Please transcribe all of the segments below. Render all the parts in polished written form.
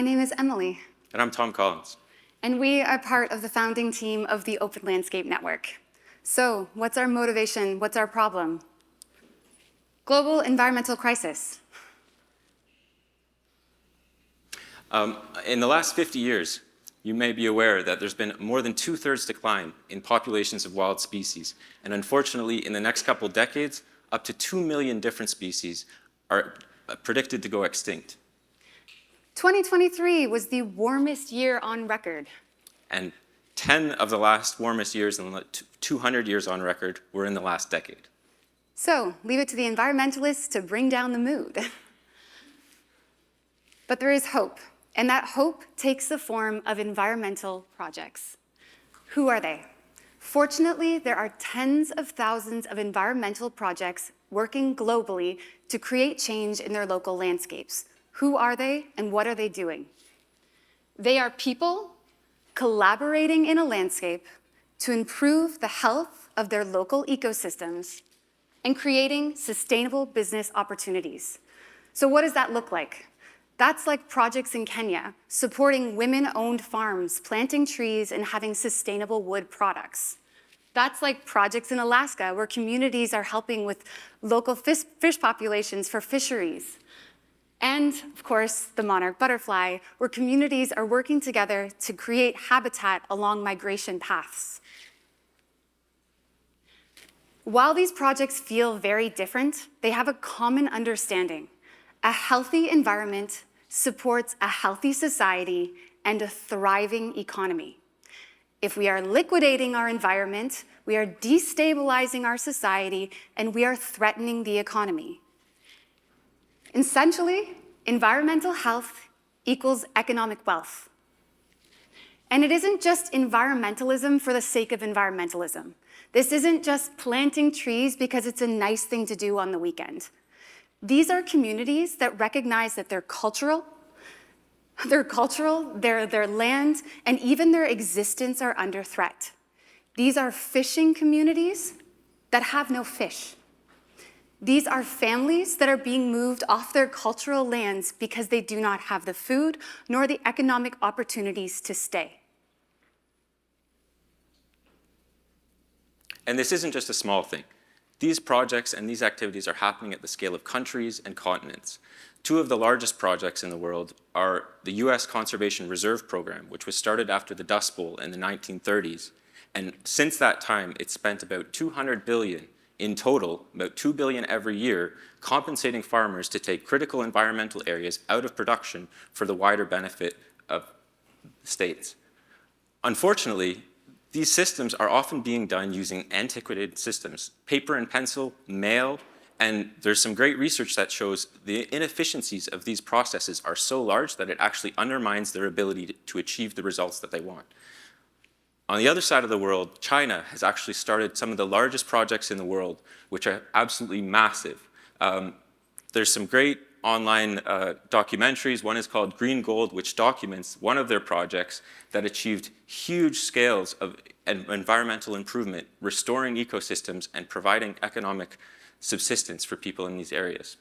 My name is Emily. And I'm T.Collins. And we are part of the founding team of the Open Landscape Network. So, what's our motivation? What's our problem? Global environmental crisis. In the last 50 years, you may be aware that there's been more than 2/3 decline in populations of wild species. And unfortunately, in the next couple of decades, up to 2 million different species are predicted to go extinct. 2023 was the warmest year on record. And 10 of the last warmest years in the 200 years on record were in the last decade. So, leave it to the environmentalists to bring down the mood. But there is hope, and that hope takes the form of environmental projects. Who are they? Fortunately, there are tens of thousands of environmental projects working globally to create change in their local landscapes. Who are they, and what are they doing? They are people collaborating in a landscape to improve the health of their local ecosystems and creating sustainable business opportunities. So what does that look like? That's like projects in Kenya, supporting women-owned farms, planting trees, and having sustainable wood products. That's like projects in Alaska, where communities are helping with local fish populations for fisheries. And, of course, the monarch butterfly, where communities are working together to create habitat along migration paths. While these projects feel very different, they have a common understanding. A healthy environment supports a healthy society and a thriving economy. If we are liquidating our environment, we are destabilizing our society, and we are threatening the economy. Essentially, environmental health equals economic wealth. And it isn't just environmentalism for the sake of environmentalism. This isn't just planting trees because it's a nice thing to do on the weekend. These are communities that recognize that their land, and even their existence are under threat. These are fishing communities that have no fish. These are families that are being moved off their cultural lands because they do not have the food nor the economic opportunities to stay. And this isn't just a small thing. These projects and these activities are happening at the scale of countries and continents. Two of the largest projects in the world are the US Conservation Reserve Program, which was started after the Dust Bowl in the 1930s. And since that time, it's spent about $200 billion in total, about $2 billion every year, compensating farmers to take critical environmental areas out of production for the wider benefit of states. Unfortunately, these systems are often being done using antiquated systems, paper and pencil, mail, and there's some great research that shows the inefficiencies of these processes are so large that it actually undermines their ability to achieve the results that they want. On the other side of the world, China has actually started some of the largest projects in the world, which are absolutely massive. There's some great online documentaries. One is called Green Gold, which documents one of their projects that achieved huge scales of environmental improvement, restoring ecosystems and providing economic subsistence for people in these areas.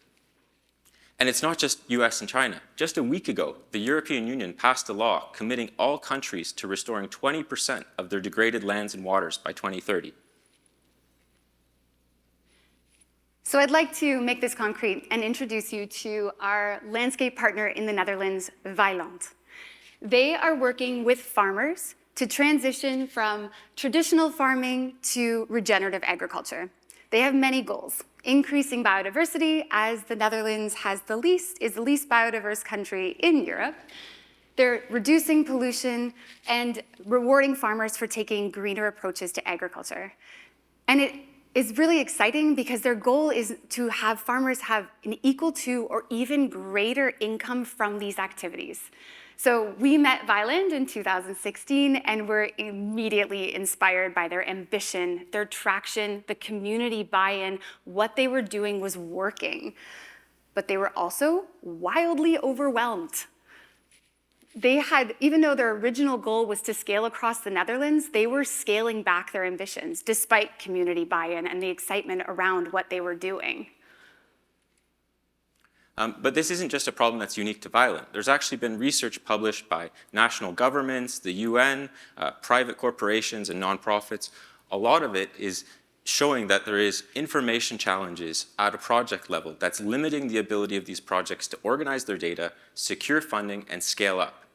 And it's not just US and China. Just a week ago, the European Union passed a law committing all countries to restoring 20% of their degraded lands and waters by 2030. So I'd like to make this concrete and introduce you to our landscape partner in the Netherlands, Vient. They are working with farmers to transition from traditional farming to regenerative agriculture. They have many goals: increasing biodiversity, as the Netherlands is the least biodiverse country in Europe. They're reducing pollution and rewarding farmers for taking greener approaches to agriculture. And it is really exciting because their goal is to have farmers have an equal to or even greater income from these activities. So we met Vient in 2016 and were immediately inspired by their ambition, their traction, the community buy-in. What they were doing was working. But they were also wildly overwhelmed. Even though their original goal was to scale across the Netherlands, they were scaling back their ambitions despite community buy-in and the excitement around what they were doing. But this isn't just a problem that's unique to Vient. There's actually been research published by national governments, the UN, private corporations, and nonprofits. A lot of it is showing that there is information challenges at a project level that's limiting the ability of these projects to organize their data, secure funding, and scale up.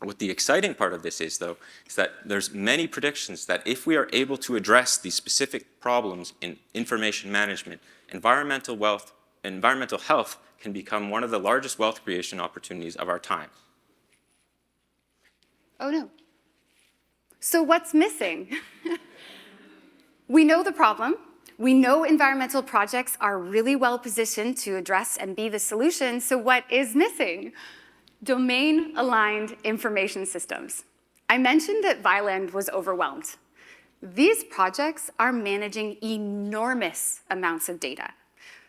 What the exciting part of this is, though, is that there's many predictions that if we are able to address these specific problems in information management, environmental health can become one of the largest wealth creation opportunities of our time. Oh no. So what's missing? We know the problem. We know environmental projects are really well positioned to address and be the solution. So what is missing? Domain-aligned information systems. I mentioned that Vient was overwhelmed. These projects are managing enormous amounts of data,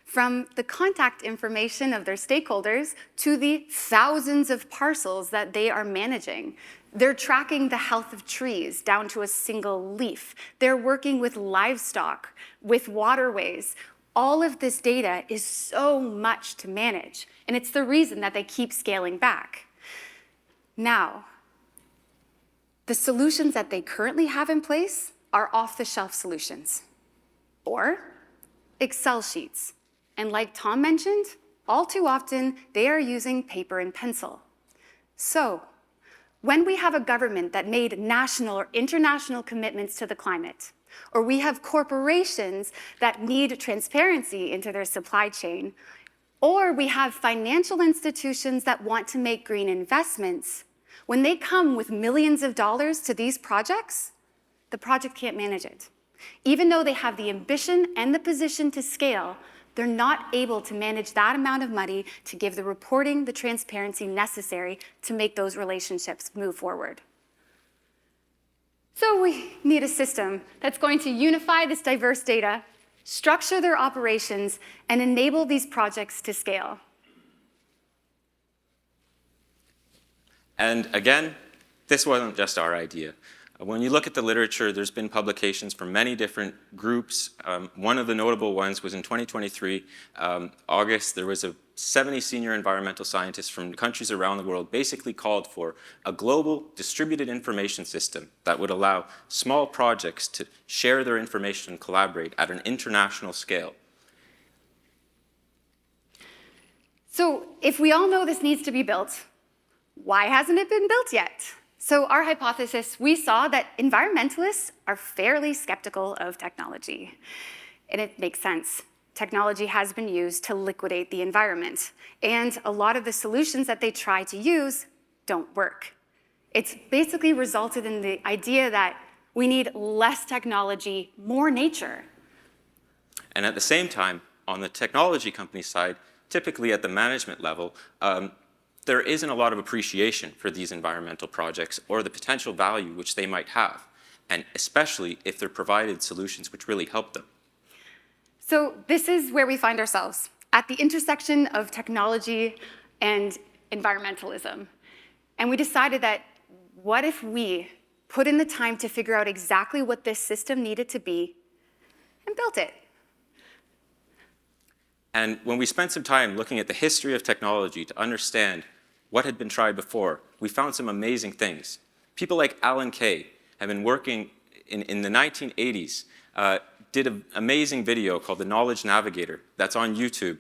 from the contact information of their stakeholders to the thousands of parcels that they are managing. They're tracking the health of trees down to a single leaf. They're working with livestock, with waterways. All of this data is so much to manage, and it's the reason that they keep scaling back. Now, the solutions that they currently have in place are off-the-shelf solutions, or Excel sheets. And like Tom mentioned, all too often, they are using paper and pencil. So, when we have a government that made national or international commitments to the climate, or we have corporations that need transparency into their supply chain, or we have financial institutions that want to make green investments, when they come with millions of dollars to these projects, the project can't manage it. Even though they have the ambition and the position to scale, they're not able to manage that amount of money to give the reporting, the transparency necessary to make those relationships move forward. So we need a system that's going to unify this diverse data, structure their operations, and enable these projects to scale. And again, this wasn't just our idea. When you look at the literature, there's been publications from many different groups. One of the notable ones was in 2023, August, there was 70 senior environmental scientists from countries around the world basically called for a global distributed information system that would allow small projects to share their information and collaborate at an international scale. So if we all know this needs to be built, why hasn't it been built yet? So our hypothesis, we saw that environmentalists are fairly skeptical of technology. And it makes sense. Technology has been used to liquidate the environment. And a lot of the solutions that they try to use don't work. It's basically resulted in the idea that we need less technology, more nature. And at the same time, on the technology company side, typically at the management level, there isn't a lot of appreciation for these environmental projects or the potential value which they might have, and especially if they're provided solutions which really help them. So this is where we find ourselves, at the intersection of technology and environmentalism. And we decided that what if we put in the time to figure out exactly what this system needed to be and built it? And when we spent some time looking at the history of technology to understand what had been tried before, we found some amazing things. People like Alan Kay have been working in the 1980s, did an amazing video called The Knowledge Navigator that's on YouTube,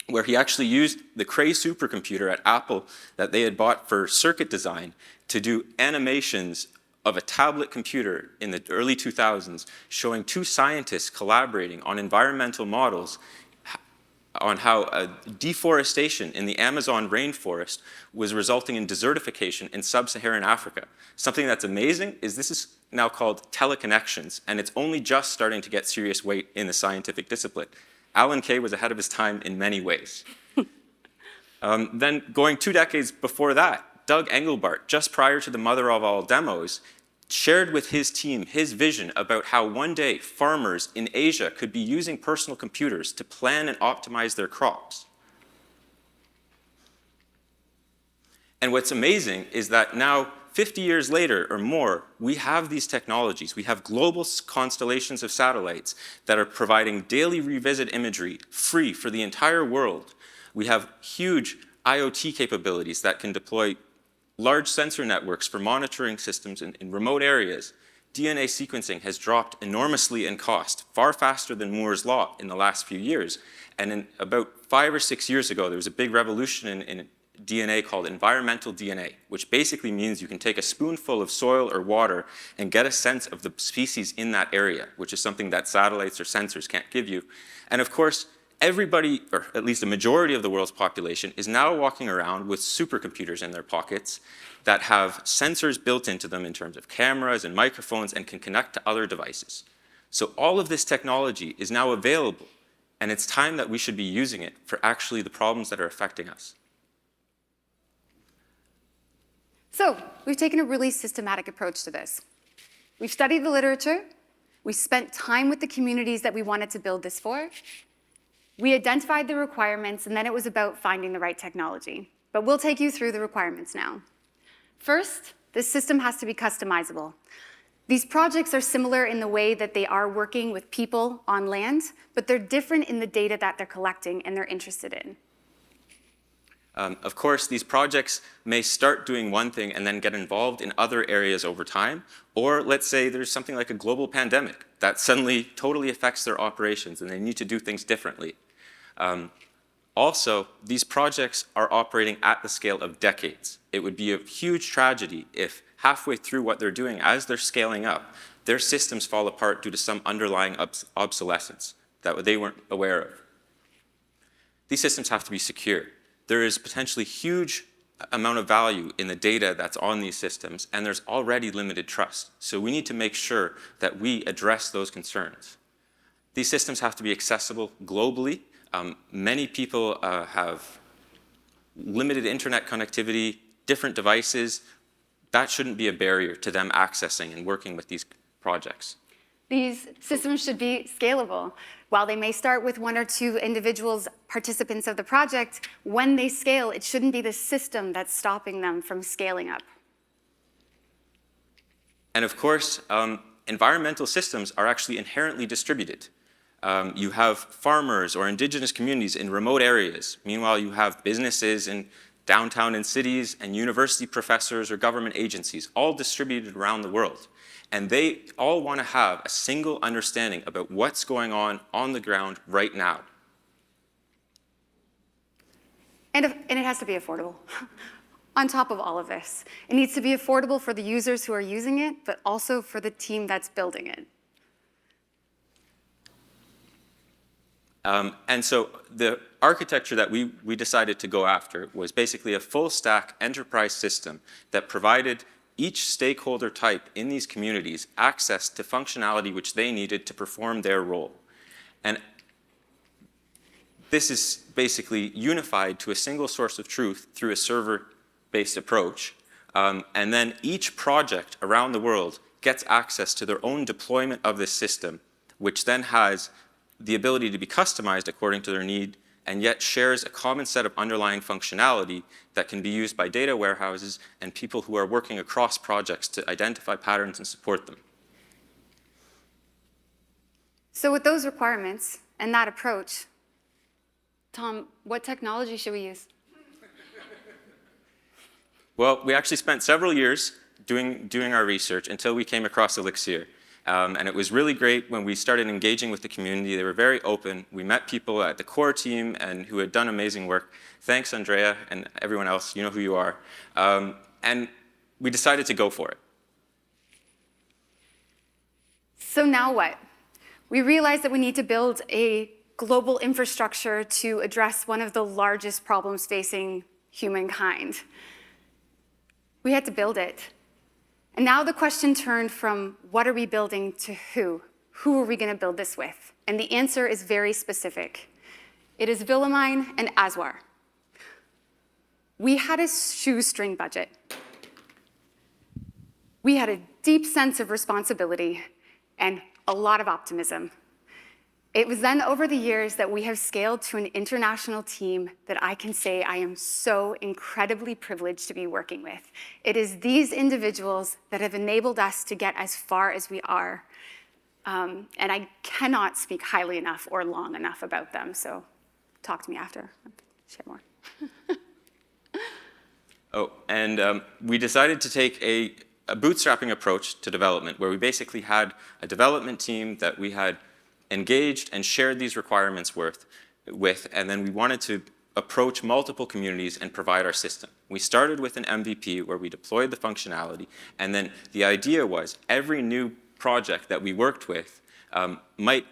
where he actually used the Cray supercomputer at Apple that they had bought for circuit design to do animations of a tablet computer in the early 2000s showing two scientists collaborating on environmental models on how deforestation in the Amazon rainforest was resulting in desertification in sub-Saharan Africa. Something that's amazing is this is now called teleconnections, and it's only just starting to get serious weight in the scientific discipline. Alan Kay was ahead of his time in many ways. Then going 2 decades before that, Doug Engelbart, just prior to the Mother of All demos, shared with his team his vision about how one day farmers in Asia could be using personal computers to plan and optimize their crops. And what's amazing is that now, 50 years later or more, we have these technologies. We have global constellations of satellites that are providing daily revisit imagery free for the entire world, We have huge IoT capabilities that can deploy large sensor networks for monitoring systems in remote areas. DNA sequencing has dropped enormously in cost, far faster than Moore's Law in the last few years. And in about 5 or 6 years ago, there was a big revolution in DNA called environmental DNA, which basically means you can take a spoonful of soil or water and get a sense of the species in that area, which is something that satellites or sensors can't give you. And of course, everybody, or at least a majority of the world's population, is now walking around with supercomputers in their pockets that have sensors built into them in terms of cameras and microphones and can connect to other devices. So all of this technology is now available, and it's time that we should be using it for actually the problems that are affecting us. So we've taken a really systematic approach to this. We've studied the literature. We spent time with the communities that we wanted to build this for. We identified the requirements, and then it was about finding the right technology. But we'll take you through the requirements now. First, this system has to be customizable. These projects are similar in the way that they are working with people on land, but they're different in the data that they're collecting and they're interested in. Of course, these projects may start doing one thing and then get involved in other areas over time. Or let's say there's something like a global pandemic that suddenly totally affects their operations and they need to do things differently. Also, these projects are operating at the scale of decades. It would be a huge tragedy if halfway through what they're doing, as they're scaling up, their systems fall apart due to some underlying obsolescence that they weren't aware of. These systems have to be secure. There is potentially huge amount of value in the data that's on these systems, and there's already limited trust. So we need to make sure that we address those concerns. These systems have to be accessible globally. Many people have limited internet connectivity, different devices. That shouldn't be a barrier to them accessing and working with these projects. These systems should be scalable. While they may start with 1 or 2 individuals, participants of the project, when they scale, it shouldn't be the system that's stopping them from scaling up. And of course, environmental systems are actually inherently distributed. You have farmers or indigenous communities in remote areas. Meanwhile, you have businesses in downtown in cities and university professors or government agencies, all distributed around the world. And they all want to have a single understanding about what's going on the ground right now. And it has to be affordable. On top of all of this, it needs to be affordable for the users who are using it, but also for the team that's building it. And so the architecture that we decided to go after was basically a full stack enterprise system that provided each stakeholder type in these communities access to functionality which they needed to perform their role. And this is basically unified to a single source of truth through a server-based approach. And then each project around the world gets access to their own deployment of this system, which then has the ability to be customized according to their need, and yet shares a common set of underlying functionality that can be used by data warehouses and people who are working across projects to identify patterns and support them. So with those requirements and that approach, Tom, what technology should we use? Well, we actually spent several years doing our research until we came across Elixir. And it was really great when we started engaging with the community. They were very open. We met people at the core team and who had done amazing work. Thanks, Andrea, and everyone else. You know who you are. And we decided to go for it. So now what? We realized that we need to build a global infrastructure to address one of the largest problems facing humankind. We had to build it. And now the question turned from what are we building to who? Who are we going to build this with? And the answer is very specific. It is Willemijn and Azwar. We had a shoestring budget. We had a deep sense of responsibility and a lot of optimism. It was then over the years that we have scaled to an international team that I can say I am so incredibly privileged to be working with. It is these individuals that have enabled us to get as far as we are. And I cannot speak highly enough or long enough about them, so talk to me after. share more. Oh, and we decided to take a bootstrapping approach to development, where we basically had a development team that we had engaged and shared these requirements with, and then we wanted to approach multiple communities and provide our system. We started with an MVP where we deployed the functionality, and then the idea was every new project that we worked with might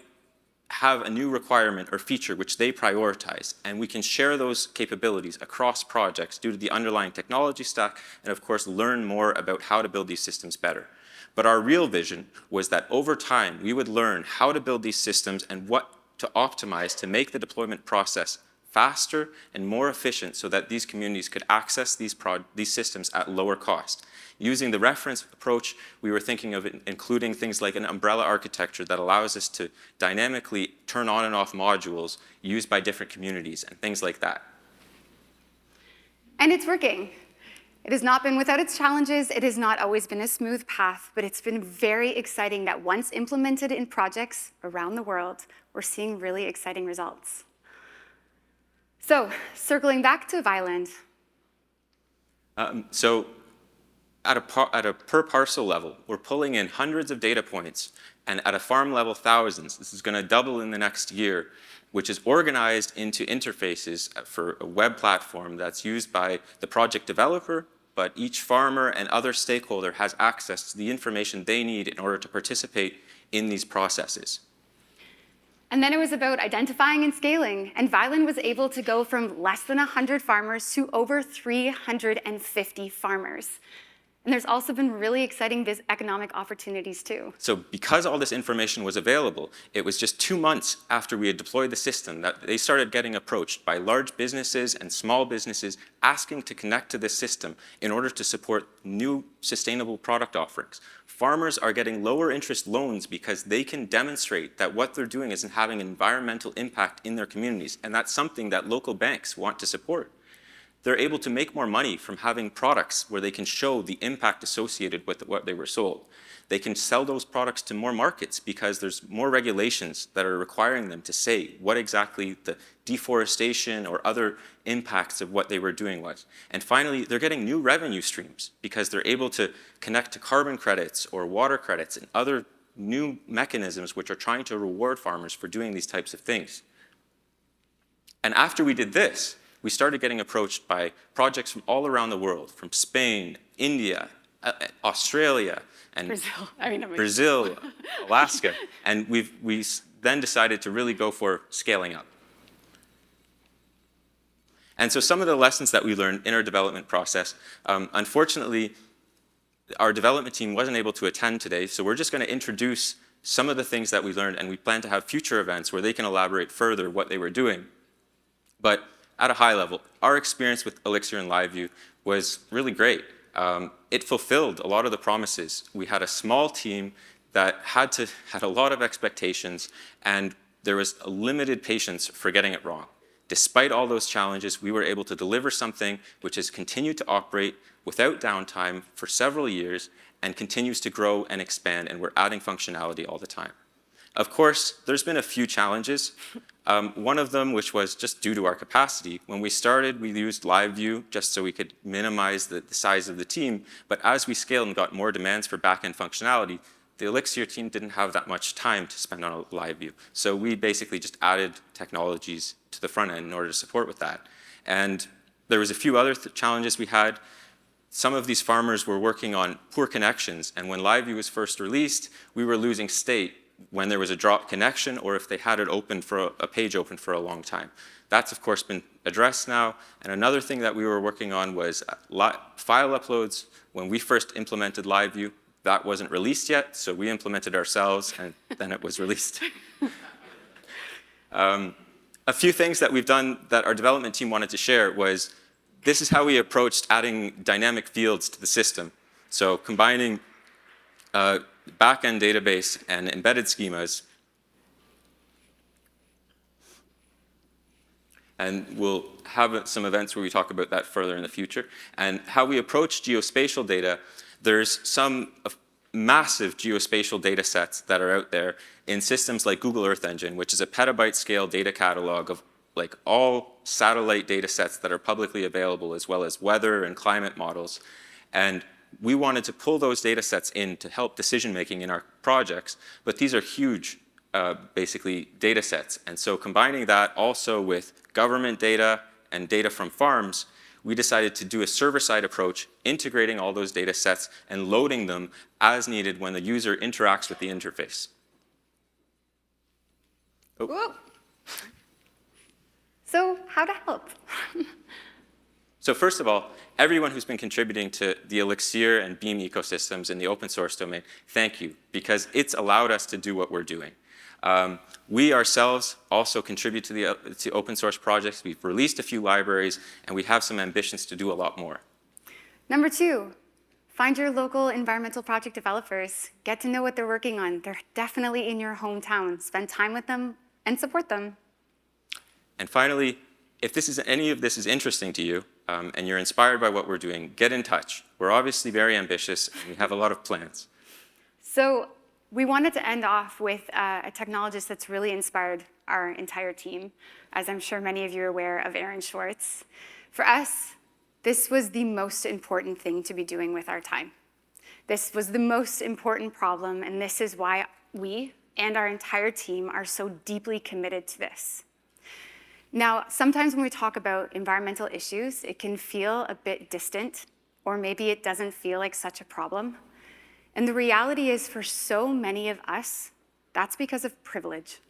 have a new requirement or feature which they prioritize, and we can share those capabilities across projects due to the underlying technology stack, and of course learn more about how to build these systems better. But our real vision was that over time we would learn how to build these systems and what to optimize to make the deployment process faster and more efficient so that these communities could access these systems at lower cost. Using the reference approach, we were thinking of including things like an umbrella architecture that allows us to dynamically turn on and off modules used by different communities and things like that. And it's working. It has not been without its challenges. It has not always been a smooth path, but it's been very exciting that once implemented in projects around the world, we're seeing really exciting results. So, circling back to Vient. So at a per parcel level, we're pulling in hundreds of data points, and at a farm level, thousands. This is going to double in the next year, which is organized into interfaces for a web platform that's used by the project developer, but each farmer and other stakeholder has access to the information they need in order to participate in these processes. And then it was about identifying and scaling, and Vient was able to go from less than 100 farmers to over 350 farmers. And there's also been really exciting economic opportunities too. So because all this information was available, it was just 2 months after we had deployed the system that they started getting approached by large businesses and small businesses asking to connect to this system in order to support new sustainable product offerings. Farmers are getting lower interest loans because they can demonstrate that what they're doing is having an environmental impact in their communities, and that's something that local banks want to support. They're able to make more money from having products where they can show the impact associated with what they were sold. They can sell those products to more markets because there's more regulations that are requiring them to say what exactly the deforestation or other impacts of what they were doing was. And finally, they're getting new revenue streams because they're able to connect to carbon credits or water credits and other new mechanisms which are trying to reward farmers for doing these types of things. And after we did this, we started getting approached by projects from all around the world, from Spain, India, Australia, and Brazil, Alaska. And we then decided to really go for scaling up. And so some of the lessons that we learned in our development process, unfortunately, our development team wasn't able to attend today, so we're just going to introduce some of the things that we learned, and we plan to have future events where they can elaborate further what they were doing. But at a high level, our experience with Elixir and LiveView was really great. It fulfilled a lot of the promises. We had a small team that had a lot of expectations, and there was a limited patience for getting it wrong. Despite all those challenges, we were able to deliver something which has continued to operate without downtime for several years and continues to grow and expand, and we're adding functionality all the time. Of course, there's been a few challenges. One of them, which was just due to our capacity. When we started, we used LiveView just so we could minimize the size of the team. But as we scaled and got more demands for back-end functionality, the Elixir team didn't have that much time to spend on LiveView. So we basically just added technologies to the front end in order to support with that. And there was a few other challenges we had. Some of these farmers were working on poor connections. And when LiveView was first released, we were losing state when there was a dropped connection or if they had it open for a page open for a long time. That's of course been addressed now. And another thing that we were working on was file uploads. When we first implemented LiveView, that wasn't released yet, so we implemented ourselves and then it was released. A few things that we've done that our development team wanted to share was this is how we approached adding dynamic fields to the system. So combining back-end database and embedded schemas. And we'll have some events where we talk about that further in the future. And how we approach geospatial data, there's some massive geospatial data sets that are out there in systems like Google Earth Engine, which is a petabyte scale data catalog of like all satellite data sets that are publicly available, as well as weather and climate models. And we wanted to pull those data sets in to help decision making in our projects, but these are huge, basically, data sets. And so combining that also with government data and data from farms, we decided to do a server-side approach, integrating all those data sets and loading them as needed when the user interacts with the interface. Oh. Whoa. So how to help? So first of all, everyone who's been contributing to the Elixir and Beam ecosystems in the open source domain, thank you, because it's allowed us to do what we're doing. We ourselves also contribute to open source projects. We've released a few libraries, and we have some ambitions to do a lot more. Number 2, find your local environmental project developers. Get to know what they're working on. They're definitely in your hometown. Spend time with them and support them. And finally, if any of this is interesting to you, and you're inspired by what we're doing, get in touch. We're obviously very ambitious, and we have a lot of plans. So we wanted to end off with a technologist that's really inspired our entire team, as I'm sure many of you are aware of Aaron Schwartz. For us, this was the most important thing to be doing with our time. This was the most important problem, and this is why we and our entire team are so deeply committed to this. Now, sometimes when we talk about environmental issues, it can feel a bit distant, or maybe it doesn't feel like such a problem. And the reality is, for so many of us, that's because of privilege.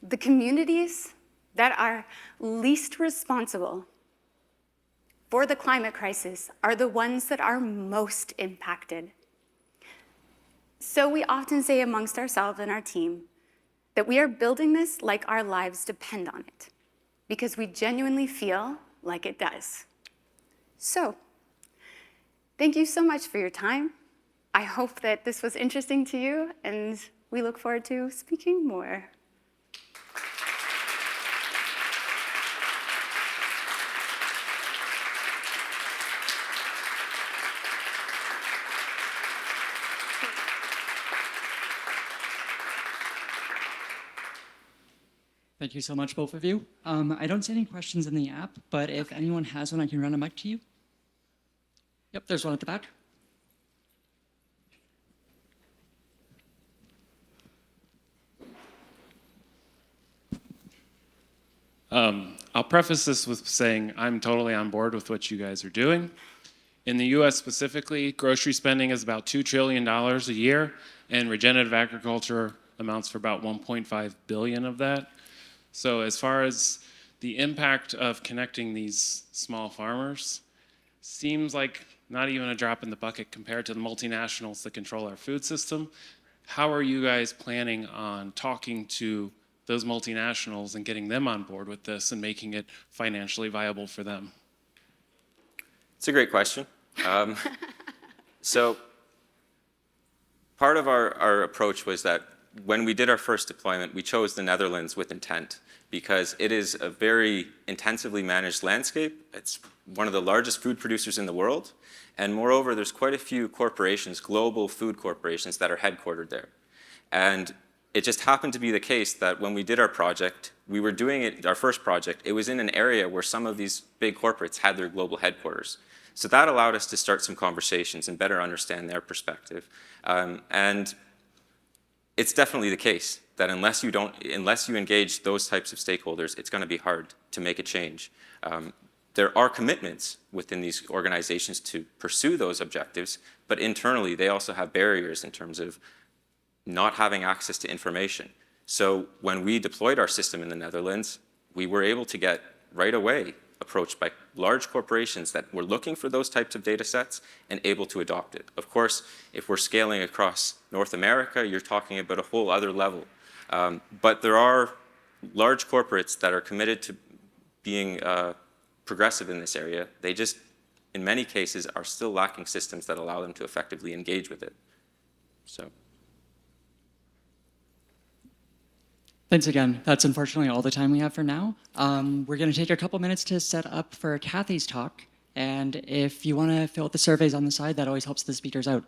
The communities that are least responsible for the climate crisis are the ones that are most impacted. So we often say amongst ourselves and our team that we are building this like our lives depend on it, because we genuinely feel like it does. So, thank you so much for your time. I hope that this was interesting to you, and we look forward to speaking more. Thank you so much, both of you. I don't see any questions in the app, but if anyone has one, I can run a mic to you. Yep, there's one at the back. I'll preface this with saying I'm totally on board with what you guys are doing. In the US specifically, grocery spending is about $2 trillion a year, and regenerative agriculture amounts for about 1.5 billion of that. So as far as the impact of connecting these small farmers, seems like not even a drop in the bucket compared to the multinationals that control our food system. How are you guys planning on talking to those multinationals and getting them on board with this and making it financially viable for them? It's a great question. So part of our approach was that when we did our first deployment, we chose the Netherlands with intent, because it is a very intensively managed landscape. It's one of the largest food producers in the world. And moreover, there's quite a few corporations, global food corporations, that are headquartered there. And it just happened to be the case that when we did our project, we were doing it, our first project, it was in an area where some of these big corporates had their global headquarters. So that allowed us to start some conversations and better understand their perspective. And it's definitely the case that unless you engage those types of stakeholders, it's going to be hard to make a change. There are commitments within these organizations to pursue those objectives, but internally they also have barriers in terms of not having access to information. So when we deployed our system in the Netherlands, we were able to get right away approached by large corporations that were looking for those types of data sets and able to adopt it. Of course, if we're scaling across North America, you're talking about a whole other level. But there are large corporates that are committed to being progressive in this area. They just, in many cases, are still lacking systems that allow them to effectively engage with it. So. Thanks again. That's unfortunately all the time we have for now. We're going to take a couple minutes to set up for Kathy's talk. And if you want to fill out the surveys on the side, that always helps the speakers out.